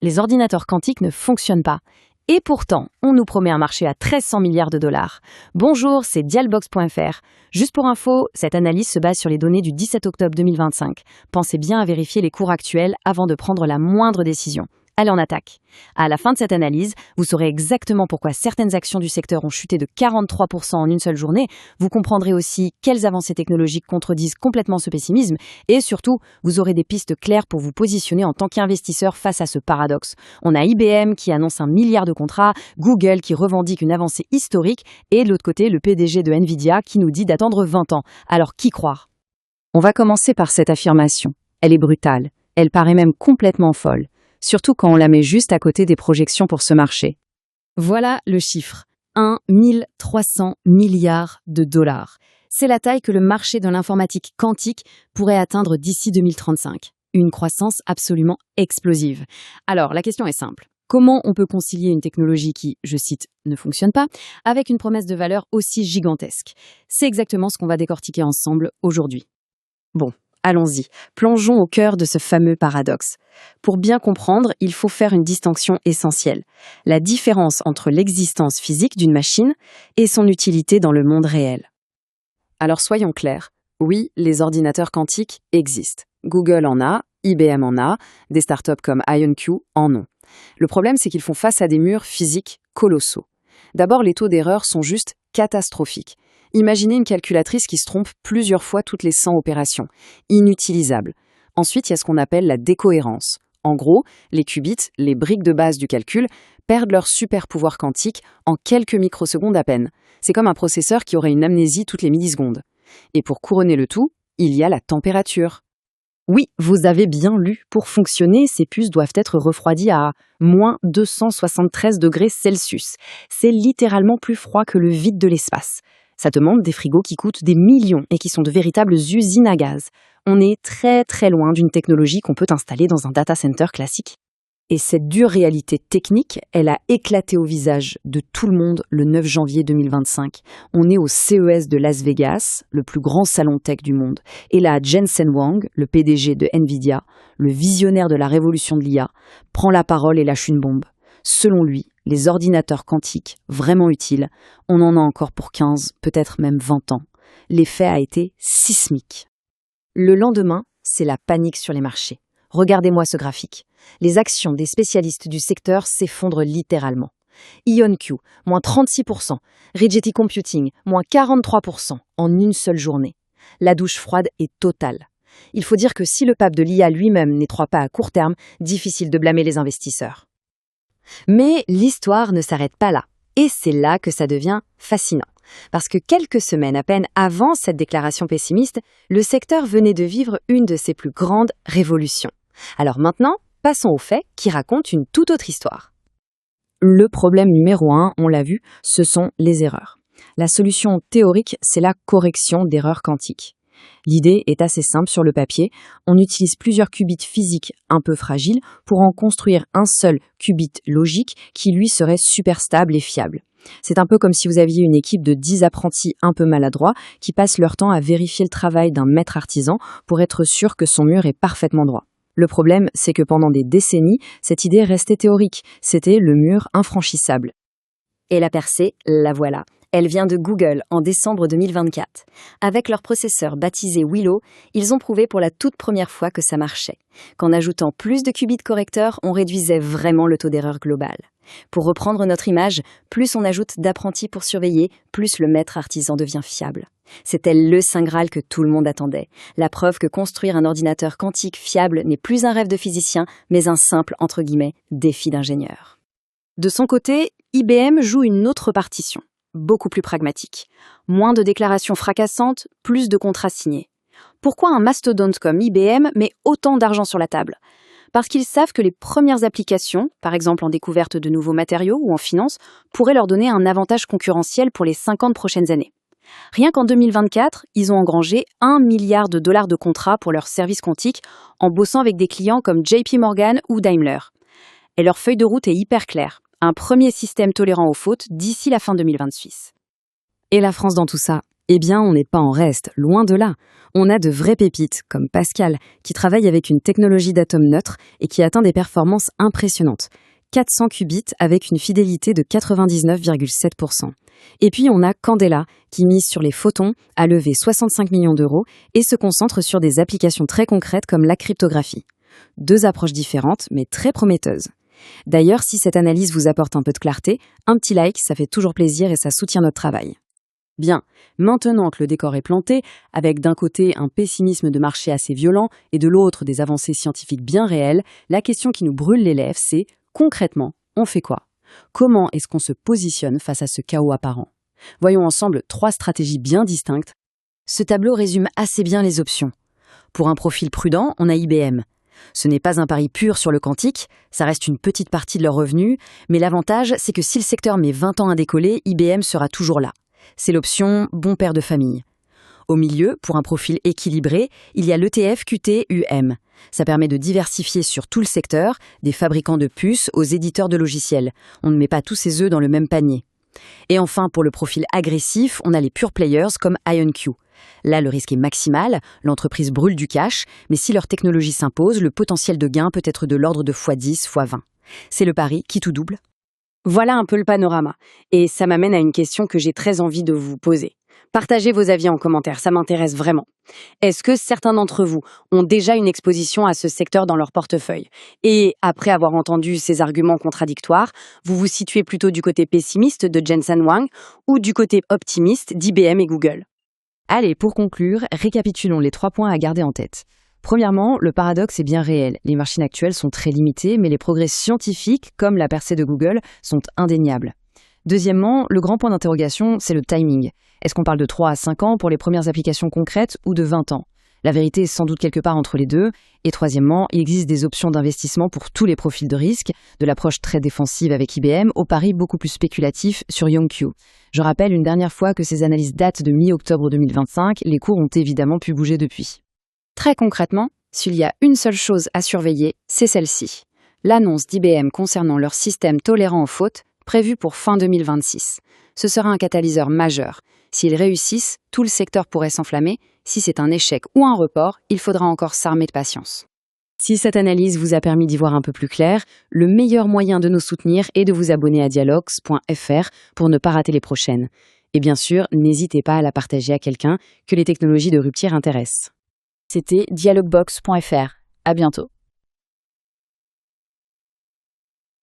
les ordinateurs quantiques ne fonctionnent pas. Et pourtant, on nous promet un marché à 1300 milliards de dollars. Bonjour, c'est Dialbox.fr. Juste pour info, cette analyse se base sur les données du 17 octobre 2025. Pensez bien à vérifier les cours actuels avant de prendre la moindre décision. Allez, on attaque. À la fin de cette analyse, vous saurez exactement pourquoi certaines actions du secteur ont chuté de 43% en une seule journée. Vous comprendrez aussi quelles avancées technologiques contredisent complètement ce pessimisme. Et surtout, vous aurez des pistes claires pour vous positionner en tant qu'investisseur face à ce paradoxe. On a IBM qui annonce 1 milliard de contrats, Google qui revendique une avancée historique et de l'autre côté, le PDG de Nvidia qui nous dit d'attendre 20 ans. Alors, qui croire ? On va commencer par cette affirmation. Elle est brutale. Elle paraît même complètement folle. Surtout quand on la met juste à côté des projections pour ce marché. Voilà le chiffre, 1 300 milliards de dollars. C'est la taille que le marché de l'informatique quantique pourrait atteindre d'ici 2035. Une croissance absolument explosive. Alors, la question est simple. Comment on peut concilier une technologie qui, je cite, ne fonctionne pas, avec une promesse de valeur aussi gigantesque ? C'est exactement ce qu'on va décortiquer ensemble aujourd'hui. Bon. Allons-y, plongeons au cœur de ce fameux paradoxe. Pour bien comprendre, il faut faire une distinction essentielle. La différence entre l'existence physique d'une machine et son utilité dans le monde réel. Alors soyons clairs, oui, les ordinateurs quantiques existent. Google en a, IBM en a, des startups comme IonQ en ont. Le problème, c'est qu'ils font face à des murs physiques colossaux. D'abord, les taux d'erreur sont juste catastrophiques. Imaginez une calculatrice qui se trompe plusieurs fois toutes les 100 opérations. Inutilisable. Ensuite, il y a ce qu'on appelle la décohérence. En gros, les qubits, les briques de base du calcul, perdent leur super pouvoir quantique en quelques microsecondes à peine. C'est comme un processeur qui aurait une amnésie toutes les millisecondes. Et pour couronner le tout, il y a la température. Oui, vous avez bien lu. Pour fonctionner, ces puces doivent être refroidies à moins 273 degrés Celsius. C'est littéralement plus froid que le vide de l'espace. Ça demande des frigos qui coûtent des millions et qui sont de véritables usines à gaz. On est très très loin d'une technologie qu'on peut installer dans un data center classique. Et cette dure réalité technique, elle a éclaté au visage de tout le monde le 9 janvier 2025. On est au CES de Las Vegas, le plus grand salon tech du monde. Et là, Jensen Huang, le PDG de Nvidia, le visionnaire de la révolution de l'IA, prend la parole et lâche une bombe. Selon lui, les ordinateurs quantiques, vraiment utiles, on en a encore pour 15, peut-être même 20 ans. L'effet a été sismique. Le lendemain, c'est la panique sur les marchés. Regardez-moi ce graphique. Les actions des spécialistes du secteur s'effondrent littéralement. IonQ, moins 36%, Rigetti Computing, moins 43% en une seule journée. La douche froide est totale. Il faut dire que si le pape de l'IA lui-même n'étroit pas à court terme, difficile de blâmer les investisseurs. Mais l'histoire ne s'arrête pas là. Et c'est là que ça devient fascinant. Parce que quelques semaines à peine avant cette déclaration pessimiste, le secteur venait de vivre une de ses plus grandes révolutions. Alors maintenant, passons aux faits qui racontent une toute autre histoire. Le problème numéro 1, on l'a vu, ce sont les erreurs. La solution théorique, c'est la correction d'erreurs quantiques. L'idée est assez simple sur le papier. On utilise plusieurs qubits physiques un peu fragiles pour en construire un seul qubit logique qui, lui, serait super stable et fiable. C'est un peu comme si vous aviez une équipe de 10 apprentis un peu maladroits qui passent leur temps à vérifier le travail d'un maître artisan pour être sûr que son mur est parfaitement droit. Le problème, c'est que pendant des décennies, cette idée restait théorique. C'était le mur infranchissable. Et la percée, la voilà. Elle vient de Google en décembre 2024. Avec leur processeur baptisé Willow, ils ont prouvé pour la toute première fois que ça marchait. Qu'en ajoutant plus de qubits correcteurs, on réduisait vraiment le taux d'erreur global. Pour reprendre notre image, plus on ajoute d'apprentis pour surveiller, plus le maître artisan devient fiable. C'était le saint graal que tout le monde attendait. La preuve que construire un ordinateur quantique fiable n'est plus un rêve de physicien, mais un simple, entre guillemets, défi d'ingénieur. De son côté, IBM joue une autre partition. Beaucoup plus pragmatique. Moins de déclarations fracassantes, plus de contrats signés. Pourquoi un mastodonte comme IBM met autant d'argent sur la table ? Parce qu'ils savent que les premières applications, par exemple en découverte de nouveaux matériaux ou en finance, pourraient leur donner un avantage concurrentiel pour les 50 prochaines années. Rien qu'en 2024, ils ont engrangé 1 milliard de dollars de contrats pour leurs services quantiques en bossant avec des clients comme JP Morgan ou Daimler. Et leur feuille de route est hyper claire. Un premier système tolérant aux fautes d'ici la fin 2026. Et la France dans tout ça ? Eh bien, on n'est pas en reste, loin de là. On a de vraies pépites, comme Pascal, qui travaille avec une technologie d'atome neutre et qui atteint des performances impressionnantes. 400 qubits avec une fidélité de 99,7%. Et puis on a Candela, qui mise sur les photons, a levé 65 millions d'euros et se concentre sur des applications très concrètes comme la cryptographie. Deux approches différentes, mais très prometteuses. D'ailleurs, si cette analyse vous apporte un peu de clarté, un petit like, ça fait toujours plaisir et ça soutient notre travail. Bien, maintenant que le décor est planté, avec d'un côté un pessimisme de marché assez violent et de l'autre des avancées scientifiques bien réelles, la question qui nous brûle les lèvres, c'est concrètement, on fait quoi ? Comment est-ce qu'on se positionne face à ce chaos apparent ? Voyons ensemble 3 stratégies bien distinctes. Ce tableau résume assez bien les options. Pour un profil prudent, on a IBM. Ce n'est pas un pari pur sur le quantique, ça reste une petite partie de leurs revenus, mais l'avantage, c'est que si le secteur met 20 ans à décoller, IBM sera toujours là. C'est l'option bon père de famille. Au milieu, pour un profil équilibré, il y a l'ETF QT-UM. Ça permet de diversifier sur tout le secteur, des fabricants de puces aux éditeurs de logiciels. On ne met pas tous ses œufs dans le même panier. Et enfin, pour le profil agressif, on a les pure players comme IonQ. Là, le risque est maximal, l'entreprise brûle du cash, mais si leur technologie s'impose, le potentiel de gain peut être de l'ordre de x10, x20. C'est le pari qui tout double. Voilà un peu le panorama. Et ça m'amène à une question que j'ai très envie de vous poser. Partagez vos avis en commentaire, ça m'intéresse vraiment. Est-ce que certains d'entre vous ont déjà une exposition à ce secteur dans leur portefeuille ? Et après avoir entendu ces arguments contradictoires, vous vous situez plutôt du côté pessimiste de Jensen Huang ou du côté optimiste d'IBM et Google ? Allez, pour conclure, récapitulons les 3 points à garder en tête. Premièrement, le paradoxe est bien réel. Les machines actuelles sont très limitées, mais les progrès scientifiques, comme la percée de Google, sont indéniables. Deuxièmement, le grand point d'interrogation, c'est le timing. Est-ce qu'on parle de 3 à 5 ans pour les premières applications concrètes ou de 20 ans ? La vérité est sans doute quelque part entre les deux. Et troisièmement, il existe des options d'investissement pour tous les profils de risque, de l'approche très défensive avec IBM au pari beaucoup plus spéculatif sur IonQ. Je rappelle une dernière fois que ces analyses datent de mi-octobre 2025, les cours ont évidemment pu bouger depuis. Très concrètement, s'il y a une seule chose à surveiller, c'est celle-ci. L'annonce d'IBM concernant leur système tolérant aux fautes, prévu pour fin 2026. Ce sera un catalyseur majeur. S'ils réussissent, tout le secteur pourrait s'enflammer. Si c'est un échec ou un report, il faudra encore s'armer de patience. Si cette analyse vous a permis d'y voir un peu plus clair, le meilleur moyen de nous soutenir est de vous abonner à dialogues.fr pour ne pas rater les prochaines. Et bien sûr, n'hésitez pas à la partager à quelqu'un que les technologies de rupture intéressent. C'était dialoguebox.fr. À bientôt.